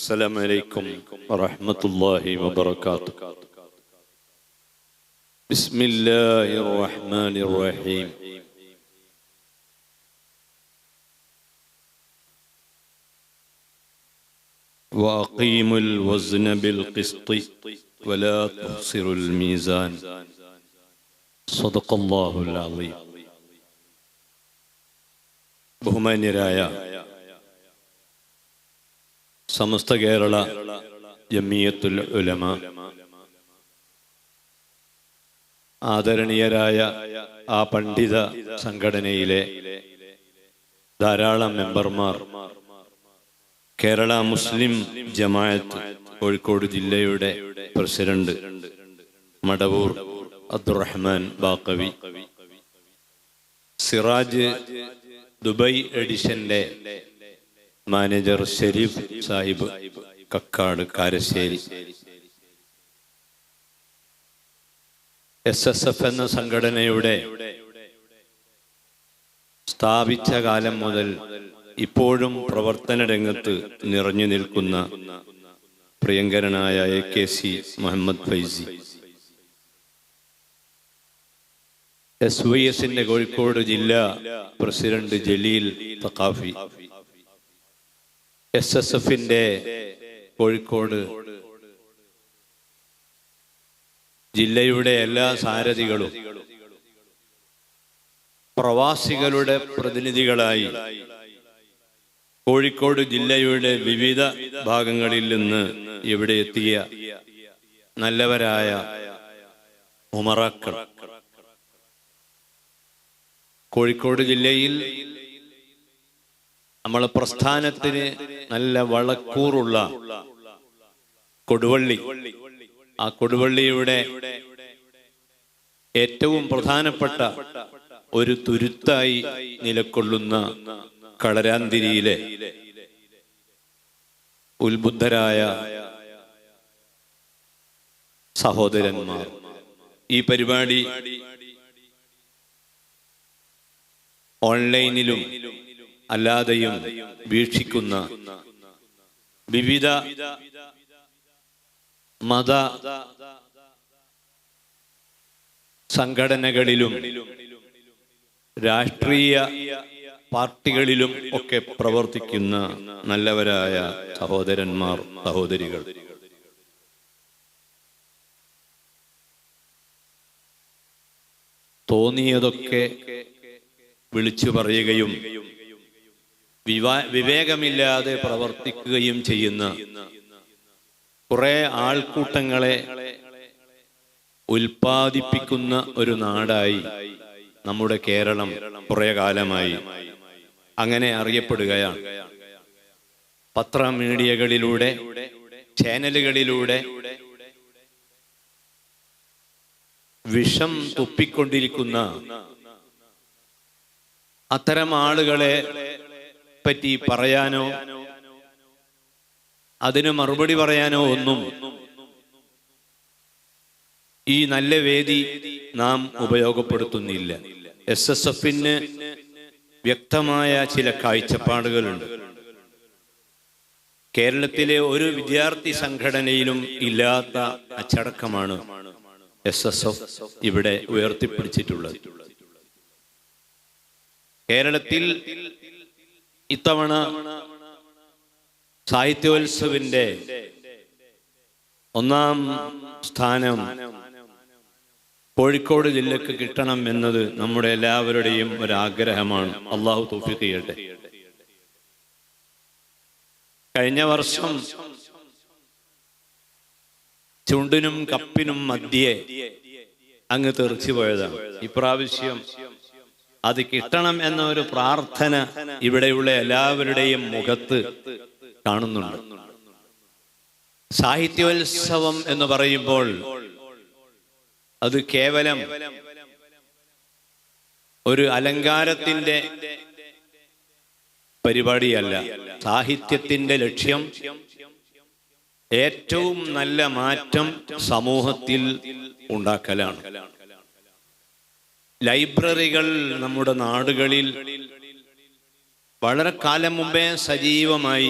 السلام عليكم ورحمة الله وبركاته. بسم الله الرحمن الرحيم. وأقيموا الوزن بالقسط ولا تخسروا الميزان. صدق الله العظيم. ബഹുമാന്യരായ സമസ്ത കേരള ജമിയത്തുൽ ഉലമ, ആദരണീയരായ ആ പണ്ഡിത സംഘടനയിലെ ധാരാളം മെമ്പർമാർ, കേരള മുസ്ലിം ജമാഅത്ത് കോഴിക്കോട് ജില്ലയുടെ പ്രസിഡന്റ് മടവൂർ അബ്ദുറഹ്മാൻ ബാക്കവി, സിറാജ് ദുബൈ എഡിഷന്റെ മാനേജർ ഷെരീഫ് സാഹിബ് കക്കാട് കാരശ്ശേരി, SSF എന്ന സംഘടനയുടെ സ്ഥാപിച്ച കാലം മുതൽ ഇപ്പോഴും പ്രവർത്തന രംഗത്ത് നിറഞ്ഞു നിൽക്കുന്ന പ്രിയങ്കരനായ AKC മുഹമ്മദ് ഫൈസി, SYSന്റെ കോഴിക്കോട് ജില്ലാ പ്രസിഡന്റ് ജലീൽ തഖാഫി, SSFന്റെ കോഴിക്കോട് ജില്ലയുടെ എല്ലാ സാരഥികളും പ്രവാസികളുടെ പ്രതിനിധികളായി കോഴിക്കോട് ജില്ലയുടെ വിവിധ ഭാഗങ്ങളിൽ നിന്ന് ഇവിടെ എത്തിയ നല്ലവരായ ഉമറാക്കൾ, കോഴിക്കോട് ജില്ലയിൽ നമ്മളെ പ്രസ്ഥാനത്തിന് നല്ല വളക്കൂറുള്ള കൊടുവള്ളി, ആ കൊടുവള്ളിയുടെ ഏറ്റവും പ്രധാനപ്പെട്ട ഒരു തുരുത്തായി നിലകൊള്ളുന്ന കളരാന്തിരിയിലെ ഉത്ബുദ്ധരായ സഹോദരന്മാർ, ഈ പരിപാടി ഓൺലൈനിലും അല്ലാതെയും വീക്ഷിക്കുന്ന വിവിധ മത സംഘടനകളിലും രാഷ്ട്രീയ പാർട്ടികളിലും ഒക്കെ പ്രവർത്തിക്കുന്ന നല്ലവരായ സഹോദരന്മാർ, സഹോദരികൾ, തോന്നിയതൊക്കെ വിളിച്ചു പറയുകയും വിവേകമില്ലാതെ പ്രവർത്തിക്കുകയും ചെയ്യുന്ന കുറെ ആൾക്കൂട്ടങ്ങളെ ഉൽപ്പാദിപ്പിക്കുന്ന ഒരു നാടായി നമ്മുടെ കേരളം കുറെ കാലമായി അങ്ങനെ അറിയപ്പെടുകയാണ്. പത്രമീഡിയകളിലൂടെ, ചാനലുകളിലൂടെ വിഷം തുപ്പിക്കൊണ്ടിരിക്കുന്ന അത്തരം ആളുകളെ പറ്റി പറയാനോ അതിന് മറുപടി പറയാനോ ഒന്നും ഈ നല്ല വേദി നാം ഉപയോഗപ്പെടുത്തുന്നില്ല. SSFന് വ്യക്തമായ ചില കാഴ്ചപ്പാടുകളുണ്ട്. കേരളത്തിലെ ഒരു വിദ്യാർത്ഥി സംഘടനയിലും ഇല്ലാത്ത അച്ചടക്കമാണ് SSF ഇവിടെ ഉയർത്തിപ്പിടിച്ചിട്ടുള്ളത്. കേരളത്തിൽ ഇത്തവണ സാഹിത്യോത്സവിന്റെ ഒന്നാം സ്ഥാനം കോഴിക്കോട് ജില്ലക്ക് കിട്ടണം എന്നത് നമ്മുടെ എല്ലാവരുടെയും ഒരാഗ്രഹമാണ്. അള്ളാഹു തൗഫീഖ് ചെയ്യട്ടെ. കഴിഞ്ഞ വർഷം ചുണ്ടിനും കപ്പിനും മധ്യേ അങ്ങ് തെറിച്ചു പോയതാണ്. ഇപ്രാവശ്യം അത് കിട്ടണം എന്ന ഒരു പ്രാർത്ഥന ഇവിടെയുള്ള എല്ലാവരുടെയും മുഖത്ത് കാണുന്നുണ്ട്. സാഹിത്യോത്സവം എന്ന് പറയുമ്പോൾ അത് കേവലം ഒരു അലങ്കാരത്തിന്റെ പരിപാടിയല്ല. സാഹിത്യത്തിന്റെ ലക്ഷ്യം ഏറ്റവും നല്ല മാറ്റം സമൂഹത്തിൽ ഉണ്ടാക്കലാണ്. ലൈബ്രറികൾ നമ്മുടെ നാടുകളിൽ വളരെ കാലം മുമ്പേ സജീവമായി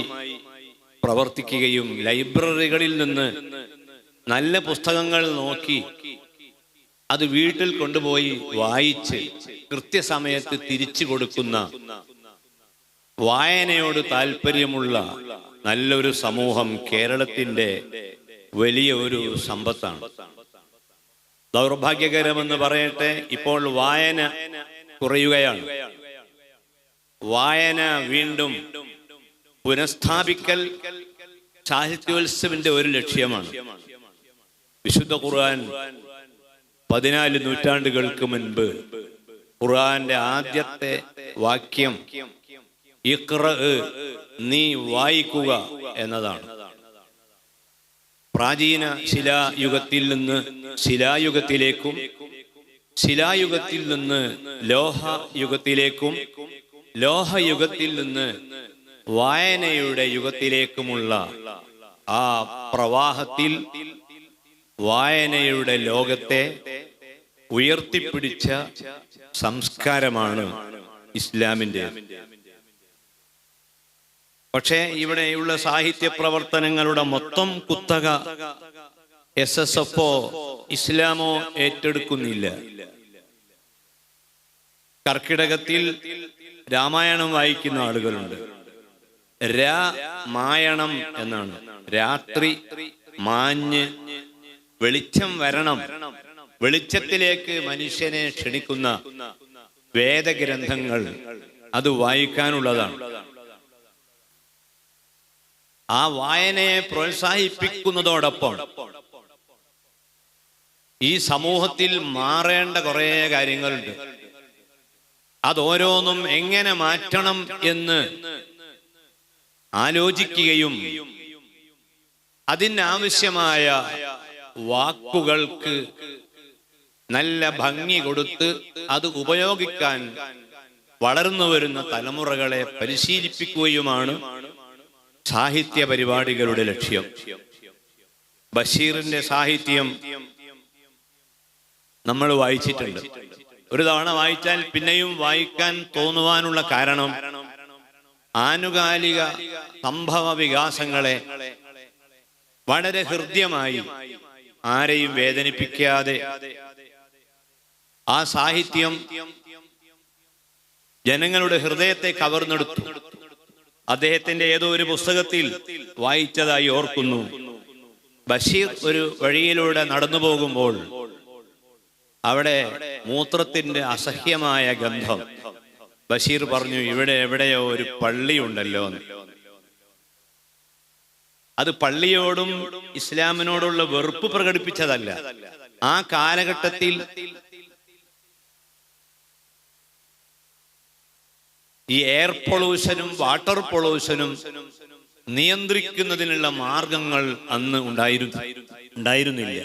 പ്രവർത്തിക്കുകയും ലൈബ്രറികളിൽ നിന്ന് നല്ല പുസ്തകങ്ങൾ നോക്കി അത് വീട്ടിൽ കൊണ്ടുപോയി വായിച്ച് കൃത്യസമയത്ത് തിരിച്ചു കൊടുക്കുന്ന വായനയോട് താല്പര്യമുള്ള നല്ലൊരു സമൂഹം കേരളത്തിന്റെ വലിയ ഒരു സമ്പത്താണ്. ദൗർഭാഗ്യകരമെന്ന് പറയട്ടെ, ഇപ്പോൾ വായന കുറയുകയാണ്. വായന വീണ്ടും പുനഃസ്ഥാപിക്കൽ സാഹിത്യോത്സവിന്റെ ഒരു ലക്ഷ്യമാണ്. വിശുദ്ധ ഖുർആൻ 14 നൂറ്റാണ്ടുകൾക്ക് മുൻപ് ഖുർആന്റെ ആദ്യത്തെ വാക്യം ഇഖ്റ, നീ വായിക്കുക എന്നതാണ്. പ്രാചീന ശിലായുഗത്തിൽ നിന്ന് ശിലായുഗത്തിലേക്കും ശിലായുഗത്തിൽ നിന്ന് ലോഹയുഗത്തിലേക്കും ലോഹയുഗത്തിൽ നിന്ന് വായനയുടെ യുഗത്തിലേക്കുമുള്ള ആ പ്രവാഹത്തിൽ വായനയുടെ ലോകത്തെ ഉയർത്തിപ്പിടിച്ച സംസ്കാരമാണ് ഇസ്ലാമിൻ്റെ. പക്ഷേ ഇവിടെയുള്ള സാഹിത്യ പ്രവർത്തനങ്ങളുടെ മൊത്തം കുത്തക SSFO ഇസ്ലാമോ ഏറ്റെടുക്കുന്നില്ല. കർക്കിടകത്തിൽ രാമായണം വായിക്കുന്ന ആളുകളുണ്ട്. രാമായണം എന്നാണ്. രാത്രി മാഞ്ഞ് വെളിച്ചം വരണം, വെളിച്ചത്തിലേക്ക് മനുഷ്യനെ ക്ഷണിക്കുന്ന വേദഗ്രന്ഥങ്ങൾ അത് വായിക്കാനുള്ളതാണ്. ആ വായനയെ പ്രോത്സാഹിപ്പിക്കുന്നതോടൊപ്പം ഈ സമൂഹത്തിൽ മാറേണ്ട കുറേ കാര്യങ്ങളുണ്ട്. അതോരോന്നും എങ്ങനെ മാറ്റണം എന്ന് ആലോചിക്കുകയും അതിനാവശ്യമായ വാക്കുകൾക്ക് നല്ല ഭംഗി കൊടുത്ത് അത് ഉപയോഗിക്കാൻ വളർന്നു വരുന്ന തലമുറകളെ പരിശീലിപ്പിക്കുകയുമാണ് സാഹിത്യ പരിപാടികളുടെ ലക്ഷ്യം. ബഷീറിന്റെ സാഹിത്യം നമ്മൾ വായിച്ചിട്ടുണ്ട്. ഒരു തവണ വായിച്ചാൽ പിന്നെയും വായിക്കാൻ തോന്നുവാനുള്ള കാരണം ആനുകാലിക സംഭവ വികാസങ്ങളെ വളരെ ഹൃദ്യമായി ആരെയും വേദനിപ്പിക്കാതെ ആ സാഹിത്യം ജനങ്ങളുടെ ഹൃദയത്തെ കവർന്നെടുത്തു. അദ്ദേഹത്തിന്റെ ഏതോ ഒരു പുസ്തകത്തിൽ വായിച്ചതായി ഓർക്കുന്നു. ബഷീർ ഒരു വഴിയിലൂടെ നടന്നു പോകുമ്പോൾ അവിടെ മൂത്രത്തിന്റെ അസഹ്യമായ ഗന്ധം. ബഷീർ പറഞ്ഞു, ഇവിടെ എവിടെയോ ഒരു പള്ളിയുണ്ടല്ലോ എന്ന്. അത് പള്ളിയോടും ഇസ്ലാമിനോടുള്ള വെറുപ്പ് പ്രകടിപ്പിച്ചതല്ല. ആ കാലഘട്ടത്തിൽ ഈ എയർ പൊള്യൂഷനും വാട്ടർ പൊള്യൂഷനും നിയന്ത്രിക്കുന്നതിനുള്ള മാർഗങ്ങൾ അന്ന് ഉണ്ടായിരുന്നില്ല.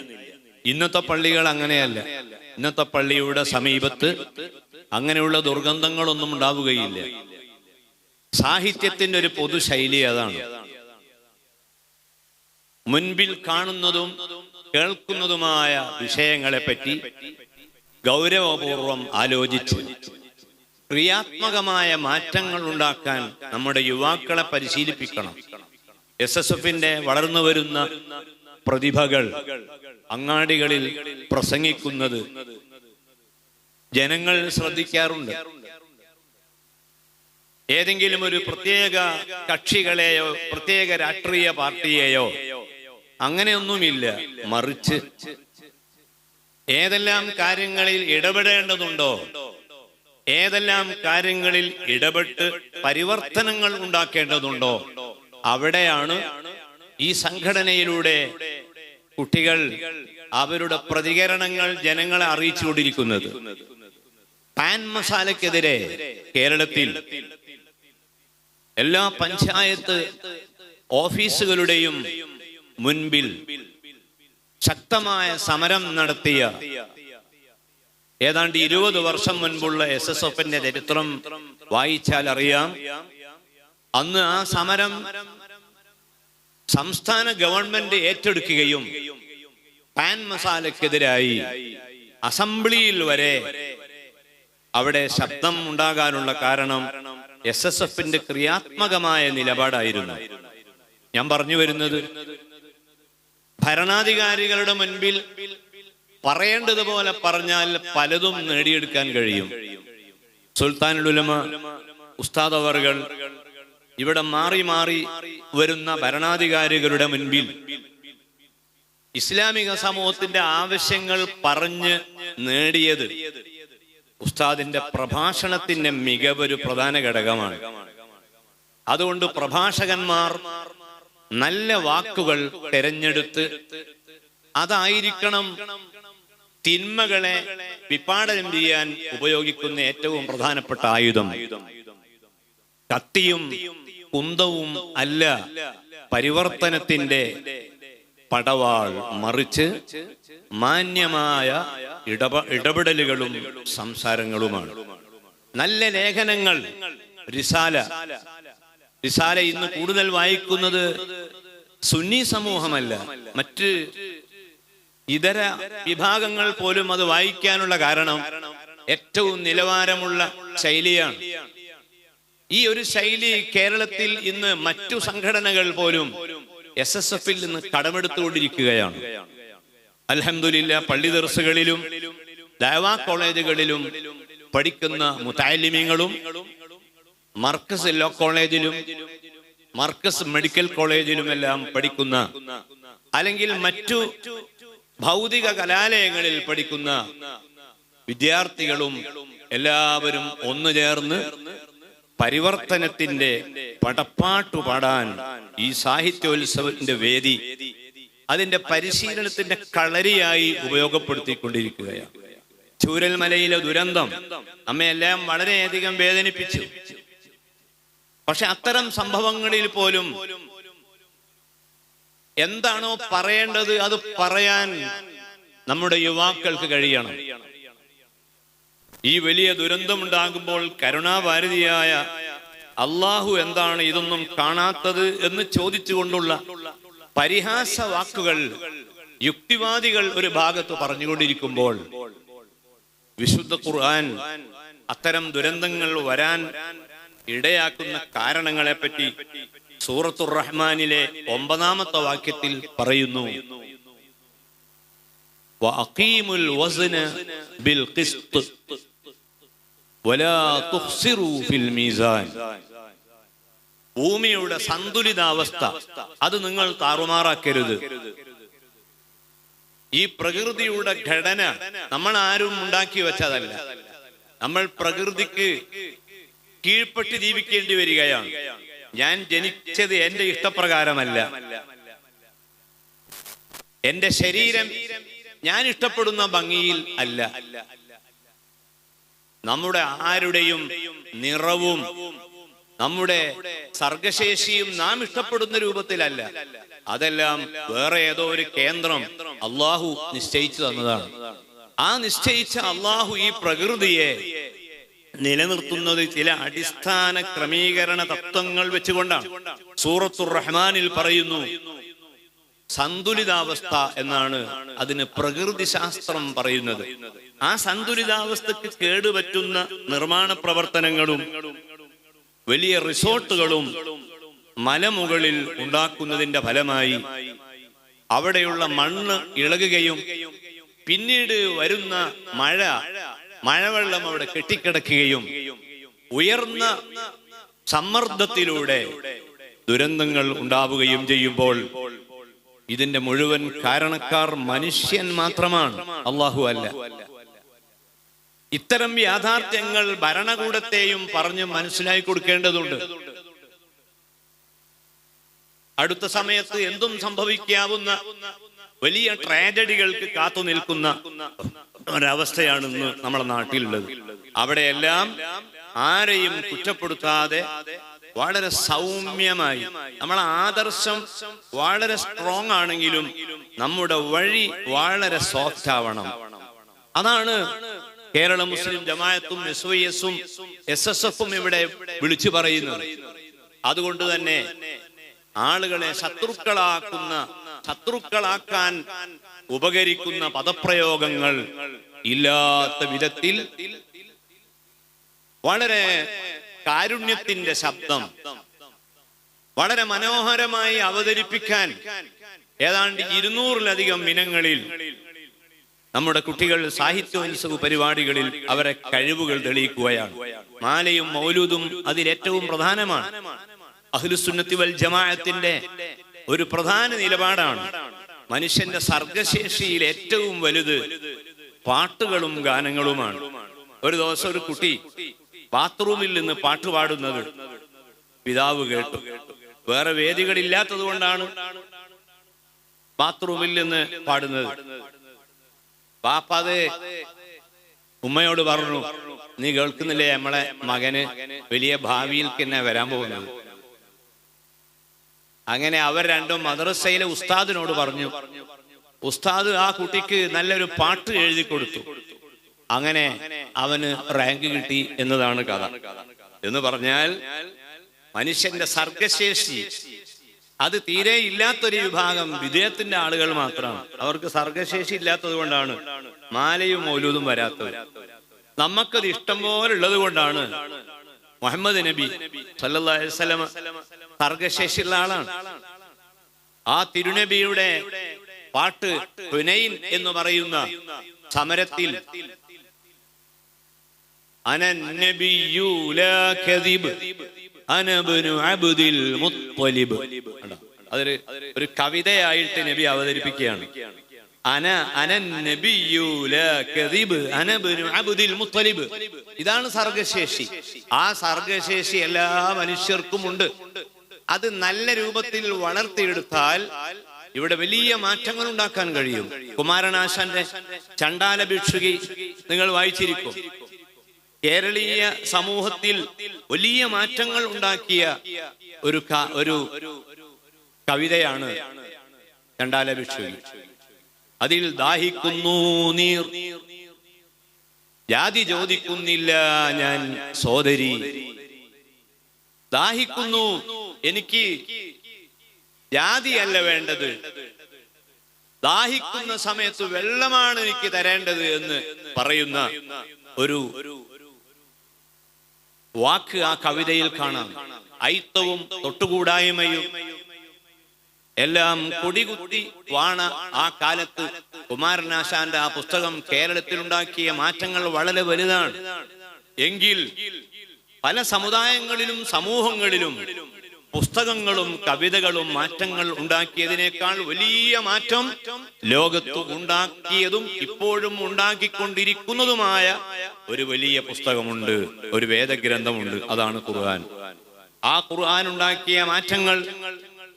ഇന്നത്തെ പള്ളികൾ അങ്ങനെയല്ല. ഇന്നത്തെ പള്ളിയുടെ സമീപത്ത് അങ്ങനെയുള്ള ദുർഗന്ധങ്ങളൊന്നും ഉണ്ടാവുകയില്ല. സാഹിത്യത്തിന്റെ ഒരു പൊതുശൈലി അതാണ്. മുൻപിൽ കാണുന്നതും കേൾക്കുന്നതുമായ വിഷയങ്ങളെപ്പറ്റി ഗൗരവപൂർവം ആലോചിച്ച് ക്രിയാത്മകമായ മാറ്റങ്ങൾ ഉണ്ടാക്കാൻ നമ്മുടെ യുവാക്കളെ പരിശീലിപ്പിക്കണം. SSFന്റെ വളർന്നു വരുന്ന പ്രതിഭകൾ അങ്ങാടികളിൽ പ്രസംഗിക്കുന്നത് ജനങ്ങൾ ശ്രദ്ധിക്കാറുണ്ട്. ഏതെങ്കിലും ഒരു പ്രത്യേക കക്ഷികളെയോ പ്രത്യേക രാഷ്ട്രീയ പാർട്ടിയെയോ അങ്ങനെയൊന്നുമില്ല. മറിച്ച് ഏതെല്ലാം കാര്യങ്ങളിൽ ഇടപെടേണ്ടതുണ്ടോ, ഏതെല്ലാം കാര്യങ്ങളിൽ ഇടപെട്ട് പരിവർത്തനങ്ങൾ ഉണ്ടാക്കേണ്ടതുണ്ടോ അവിടെയാണ് ഈ സംഘടനയിലൂടെ കുട്ടികൾ അവരുടെ പ്രതികരണങ്ങൾ ജനങ്ങളെ അറിയിച്ചുകൊണ്ടിരിക്കുന്നത്. പാൻ മസാലയ്ക്കെതിരെ കേരളത്തിൽ എല്ലാ പഞ്ചായത്ത് ഓഫീസുകളുടെയും മുൻപിൽ ശക്തമായ സമരം നടത്തിയ ഏതാണ്ട് 20 വർഷം മുൻപുള്ള SSFന്റെ ചരിത്രം വായിച്ചാൽ അറിയാം. അന്ന് ആ സമരം സംസ്ഥാന ഗവൺമെന്റ് ഏറ്റെടുക്കുകയും പാൻ മസാലയ്ക്കെതിരായി അസംബ്ലിയിൽ വരെ അവിടെ ശബ്ദം ഉണ്ടാകാനുള്ള കാരണം SSFന്റെ ക്രിയാത്മകമായ നിലപാടായിരുന്നു. ഞാൻ പറഞ്ഞു വരുന്നത്, ഭരണാധികാരികളുടെ മുൻപിൽ പറയേണ്ടതുപോലെ പറഞ്ഞാൽ പലതും നേടിയെടുക്കാൻ കഴിയും. സുൽത്താനുൽ ഉലമ ഉസ്താദ് അവർകൾ ഇവിടെ മാറി മാറി വരുന്ന ഭരണാധികാരികളുടെ മുൻപിൽ ഇസ്ലാമിക സമൂഹത്തിന്റെ ആവശ്യങ്ങൾ പറഞ്ഞ് നേടിയത് ഉസ്താദിന്റെ പ്രഭാഷണത്തിന്റെ മികവൊരു പ്രധാന ഘടകമാണ്. അതുകൊണ്ട് പ്രഭാഷകന്മാർ നല്ല വാക്കുകൾ തിരഞ്ഞെടുത്ത് അതായിരിക്കണം തിന്മകളെ വിപാടനം ചെയ്യാൻ ഉപയോഗിക്കുന്ന ഏറ്റവും പ്രധാനപ്പെട്ട ആയുധം. കത്തിയും കുന്തവും അല്ല പരിവർത്തനത്തിന്റെ പടവാൾ, മറിച്ച് മാന്യമായ ഇടപെടലുകളും സംസാരങ്ങളുമാണ്. നല്ല ലേഖനങ്ങൾ, റിസാല ഇന്ന് കൂടുതൽ വായിക്കുന്നത് സുന്നി സമൂഹമല്ല, മറ്റ് ഇതര വിഭാഗങ്ങൾ പോലും അത് വായിക്കാനുള്ള കാരണം ഏറ്റവും നിലവാരമുള്ള ശൈലിയാണ്. ഈ ഒരു ശൈലി കേരളത്തിൽ ഇന്ന് മറ്റു സംഘടനകൾ പോലും SSF-ൽ നിന്ന് കടമെടുത്തുകൊണ്ടിരിക്കുകയാണ്. അൽഹംദുലില്ലാഹ്, പള്ളി ദർസുകളിലും ദഅവാ കോളേജുകളിലും പഠിക്കുന്ന മുതഅല്ലിമീങ്ങളും മർക്കസ് ലോ കോളേജിലും മർക്കസ് മെഡിക്കൽ കോളേജിലുമെല്ലാം പഠിക്കുന്ന, അല്ലെങ്കിൽ മറ്റു ഭൗതിക കലാലയങ്ങളിൽ പഠിക്കുന്ന വിദ്യാർത്ഥികളും എല്ലാവരും ഒന്നു ചേർന്ന് പരിവർത്തനത്തിന്റെ പടപ്പാട്ടു പാടാൻ ഈ സാഹിത്യോത്സവത്തിന്റെ വേദി അതിന്റെ പരിശീലനത്തിന്റെ കളരിയായി ഉപയോഗപ്പെടുത്തിക്കൊണ്ടിരിക്കുകയാണ്. ചൂരൽമലയിലെ ദുരന്തം നമ്മയെല്ലാം വളരെയധികം വേദനിപ്പിച്ചു. പക്ഷെ അത്തരം സംഭവങ്ങളിൽ പോലും എന്താണോ പറയേണ്ടത് അത് പറയാൻ നമ്മുടെ യുവാക്കൾക്ക് കഴിയണം. ഈ വലിയ ദുരന്തമുണ്ടാകുമ്പോൾ കരുണാഭാരതിയായ അള്ളാഹു എന്താണ് ഇതൊന്നും കാണാത്തത് എന്ന് ചോദിച്ചുകൊണ്ടുള്ള പരിഹാസ വാക്കുകൾ യുക്തിവാദികൾ ഒരു ഭാഗത്ത് പറഞ്ഞുകൊണ്ടിരിക്കുമ്പോൾ വിശുദ്ധ ഖുർആൻ അത്തരം ദുരന്തങ്ങൾ വരാൻ ഇടയാക്കുന്ന കാരണങ്ങളെ പറ്റി സൂറത്തുർ റഹ്മാനിലെ 9-ാമത്തെ വാക്യത്തിൽ പറയുന്നു, വഅഖീമുൽ വസ്ന ബിൽ ഖിസ്ത് വലാ തുഖ്സിറൂ ഫിൽ മീസാൻ. ഭൂമിയുടെ സന്തുലിതാവസ്ഥ അത് നിങ്ങൾ താറുമാറാക്കരുത്. ഈ പ്രകൃതിയുടെ ഘടന നമ്മൾ ആരും ഉണ്ടാക്കി വെച്ചതല്ല. നമ്മൾ പ്രകൃതിക്ക് കീഴ്പ്പെട്ട് ജീവിക്കേണ്ടി വരികയാണ്. ഞാൻ ജനിച്ചത് എന്റെ ഇഷ്ടപ്രകാരമല്ല. എന്റെ ശരീരം ഞാൻ ഇഷ്ടപ്പെടുന്ന ഭംഗിയിൽ അല്ല. നമ്മുടെ ആരുടെയും നിറവും നമ്മുടെ സർഗശേഷിയും നാം ഇഷ്ടപ്പെടുന്ന രൂപത്തിലല്ല. അതെല്ലാം വേറെ ഏതോ ഒരു കേന്ദ്രം അള്ളാഹു നിശ്ചയിച്ചു തന്നതാണ്. ആ നിശ്ചയിച്ച അള്ളാഹു ഈ പ്രകൃതിയെ നിലനിർത്തുന്നത് ചില അടിസ്ഥാന ക്രമീകരണ തത്വങ്ങൾ വെച്ചുകൊണ്ടാണ്. സൂറത്തുർ റഹ്മാനിൽ പറയുന്നു, സന്തുലിതാവസ്ഥ എന്നാണ് അതിന് പ്രകൃതി ശാസ്ത്രം പറയുന്നത്. ആ സന്തുലിതാവസ്ഥക്ക് കേടുപറ്റുന്ന നിർമ്മാണ പ്രവർത്തനങ്ങളും വലിയ റിസോർട്ടുകളും മലമുകളിൽ ഉണ്ടാക്കുന്നതിന്റെ ഫലമായി അവിടെയുള്ള മണ്ണ് ഇളകുകയും പിന്നീട് വരുന്ന മഴവെള്ളം അവിടെ കെട്ടിക്കിടക്കുകയും ഉയർന്ന സമ്മർദ്ദത്തിലൂടെ ദുരന്തങ്ങൾ ഉണ്ടാവുകയും ചെയ്യുമ്പോൾ ഇതിന്റെ മുഴുവൻ കാരണക്കാർ മനുഷ്യൻ മാത്രമാണ്, അല്ലാഹു അല്ല. ഇത്തരം യാഥാർത്ഥ്യങ്ങൾ ഭരണകൂടത്തെയും പറഞ്ഞ് മനസ്സിലാക്കി കൊടുക്കേണ്ടതുണ്ട്. അടുത്ത സമയത്ത് എന്തും സംഭവിക്കാവുന്ന വലിയ ട്രാജഡികൾക്ക് കാത്തു നിൽക്കുന്ന ഒരവസ്ഥയാണ് ഇന്ന് നമ്മുടെ നാട്ടിലുള്ളത്. അവിടെയെല്ലാം ആരെയും കുറ്റപ്പെടുത്താതെ വളരെ സൗമ്യമായി, നമ്മളെ ആദർശം വളരെ സ്ട്രോങ് ആണെങ്കിലും നമ്മുടെ വഴി വളരെ സോഫ്റ്റ് ആവണം. അതാണ് കേരള മുസ്ലിം ജമാഅത്തും SYS-ഉം SSF-ഉം ഇവിടെ വിളിച്ചു പറയുന്നത്. അതുകൊണ്ട് തന്നെ ആളുകളെ ശത്രുക്കളാക്കാൻ ഉപകരിക്കുന്ന പദപ്രയോഗങ്ങൾ ഇല്ലാത്ത വിധത്തിൽ വളരെ കാരുണ്യത്തിന്റെ ശബ്ദം, വളരെ മനോഹരമായി അവതരിപ്പിക്കാൻ ഏതാണ്ട് 200-ലധികം ഇനങ്ങളിൽ നമ്മുടെ കുട്ടികൾ സാഹിത്യോത്സവ പരിപാടികളിൽ അവരെ കഴിവുകൾ തെളിയിക്കുകയാണ്. മാലയും മൗലൂദും അതിലേറ്റവും പ്രധാനമാണ്. അഹ്ലുസുന്നത്തി വൽ ജമാഅത്തിന്റെ ഒരു പ്രധാന നിലപാടാണ് മനുഷ്യന്റെ സർഗശേഷിയിൽ ഏറ്റവും വലുത് പാട്ടുകളും ഗാനങ്ങളുമാണ്. ഒരു ദിവസം ഒരു കുട്ടി ബാത്റൂമിൽ നിന്ന് പാട്ട് പാടുന്നത് പിതാവ് കേട്ടു. വേറെ വേദികളില്ലാത്തത് കൊണ്ടാണ് ബാത്റൂമിൽ നിന്ന് പാടുന്നത്. പാപ്പാത് ഉമ്മയോട് പറഞ്ഞു, നീ കേൾക്കുന്നില്ലേ, നമ്മളെ മകന് വലിയ ഭാവിയിൽ തന്നെ വരാൻ പോകുന്നത്. അങ്ങനെ അവർ രണ്ടും മദ്രസയിലെ ഉസ്താദിനോട് പറഞ്ഞു. ഉസ്താദ് ആ കുട്ടിക്ക് നല്ലൊരു പാട്ട് എഴുതി കൊടുത്തു. അങ്ങനെ അവന് റാങ്ക് കിട്ടി എന്നതാണ് കഥ. എന്ന് പറഞ്ഞാൽ മനുഷ്യന്റെ സർഗശേഷി അത് തീരെ ഇല്ലാത്തൊരു വിഭാഗം വിദേഹത്തിന്റെ ആളുകൾ മാത്രമാണ്. അവർക്ക് സർഗശേഷി ഇല്ലാത്തത് കൊണ്ടാണ് മാലയും മൗലൂദും വരാത്തത്. നമുക്കത് ഇഷ്ടം പോലെ ഉള്ളത് കൊണ്ടാണ് മുഹമ്മദ് നബി സല്ലല്ലാഹു അലൈഹി വസല്ലം സർഗശേഷിയുള്ള ആളാണ്. ആ തിരുനബിയുടെ പാട്ട് ഹുനൈൻ എന്ന് പറയുന്ന സമരത്തിൽ അനന്നബിയു ലാ കദിബ് അനബ്നു അബ്ദിൽ മുത്തലിബ്. അതൊരു ഒരു കവിതയായിട്ട് നബി അവതരിപ്പിക്കുകയാണ്. അനന്നബിയു ലാ കദിബ് അനബ്നു അബ്ദിൽ മുത്തലിബ്. ഇതാണ് സർഗശേഷി. ആ സർഗശേഷി എല്ലാ മനുഷ്യർക്കും ഉണ്ട്. അത് നല്ല രൂപത്തിൽ വളർത്തിയെടുത്താൽ ഇവിടെ വലിയ മാറ്റങ്ങൾ ഉണ്ടാക്കാൻ കഴിയും. കുമാരനാശാന്റെ ചണ്ടാല ഭിക്ഷുകി നിങ്ങൾ വായിച്ചിരിക്കും. കേരളീയ സമൂഹത്തിൽ വലിയ മാറ്റങ്ങൾ ഉണ്ടാക്കിയ ഒരു കവിതയാണ് ചണ്ടാല ഭിക്ഷുകി. അതിൽ ദാഹിക്കുന്നു നീർ, ജാതി ചോദിക്കുന്നില്ല ഞാൻ സോദരി. ദാഹിക്കുന്നു, എനിക്ക് ജാതിയല്ല വേണ്ടത്, ദാഹിക്കുന്ന സമയത്ത് വെള്ളമാണ് എനിക്ക് തരേണ്ടത് എന്ന് പറയുന്ന ഒരു വാക്ക് ആ കവിതയിൽ കാണാം. ഐത്തവും തൊട്ടുകൂടായ്മയും എല്ലാം കൊടികുത്തി വാണ ആ കാലത്ത് കുമാരനാശാന്റെ ആ പുസ്തകം കേരളത്തിൽ ഉണ്ടാക്കിയ മാറ്റങ്ങൾ വളരെ വലുതാണ്. എങ്കിൽ പല സമുദായങ്ങളിലും സമൂഹങ്ങളിലും പുസ്തകങ്ങളും കവിതകളും മാറ്റങ്ങൾ ഉണ്ടാക്കിയതിനേക്കാൾ വലിയ മാറ്റം ലോകത്ത് ഉണ്ടാക്കിയതും ഇപ്പോഴും ഉണ്ടാക്കിക്കൊണ്ടിരിക്കുന്നതുമായ ഒരു വലിയ പുസ്തകമുണ്ട്, ഒരു വേദഗ്രന്ഥമുണ്ട്. അതാണ് ഖുർആൻ. ആ ഖുർആൻ ഉണ്ടാക്കിയ മാറ്റങ്ങൾ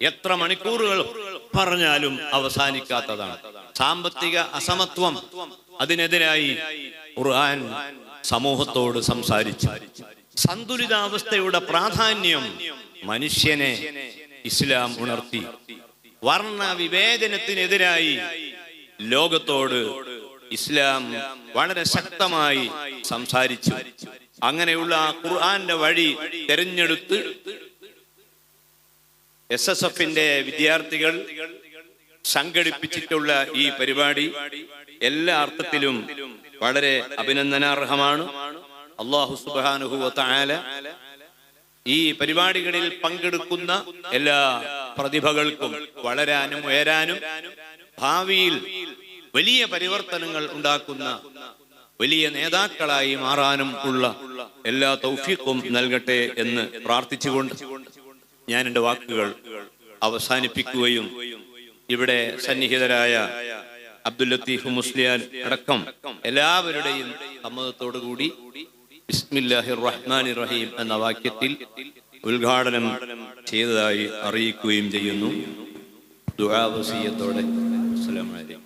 എത്ര മണിക്കൂറുകൾ പറഞ്ഞാലും അവസാനിക്കാത്തതാണ്. സാമ്പത്തിക അസമത്വം, അതിനെതിരായി ഖുർആൻ സമൂഹത്തോട് സംസാരിച്ചു. സന്തുലിതാവസ്ഥയുടെ പ്രാധാന്യം മനുഷ്യനെ ഇസ്ലാം ഉണർത്തി. വർണ്ണ വിവേചനത്തിനെതിരായി ലോകത്തോട് ഇസ്ലാം വളരെ ശക്തമായി സംസാരിച്ചു. അങ്ങനെയുള്ള ഖുർആന്റെ വഴി തെരഞ്ഞെടുത്ത് SSFന്റെ വിദ്യാർത്ഥികൾ സംഘടിപ്പിച്ചിട്ടുള്ള ഈ പരിപാടി എല്ലാ അർത്ഥത്തിലും വളരെ അഭിനന്ദനാർഹമാണ്. അല്ലാഹു സുബ്ഹാനഹു വ തആല ഈ പരിപാടികളിൽ പങ്കെടുക്കുന്ന എല്ലാ പ്രതിഭകൾക്കും വളരാനും ഉയരാനും ഭാവിയിൽ വലിയ പരിവർത്തനങ്ങൾ ഉണ്ടാക്കുന്ന വലിയ നേതാക്കളായി മാറാനും ഉള്ള എല്ലാ തൗഫീഖും നൽകട്ടെ എന്ന് പ്രാർത്ഥിച്ചുകൊണ്ട് ഞാൻ എൻ്റെ വാക്കുകൾ അവസാനിപ്പിക്കുകയും ഇവിടെ സന്നിഹിതരായ അബ്ദുൽ ലത്തീഫ് മുസ്ലിയാർ അടക്കം എല്ലാവരുടെയും സമ്മതത്തോടുകൂടി ബിസ്മില്ലാഹിർ റഹ്മാനിർ റഹീം എന്ന വാക്യത്തിൽ ഉദ്ഘാടനം ചെയ്തതായി അറിയിക്കുകയും ചെയ്യുന്നു. ദുആ വസിയത്തോടെ അസ്സലാമു അലൈക്കും.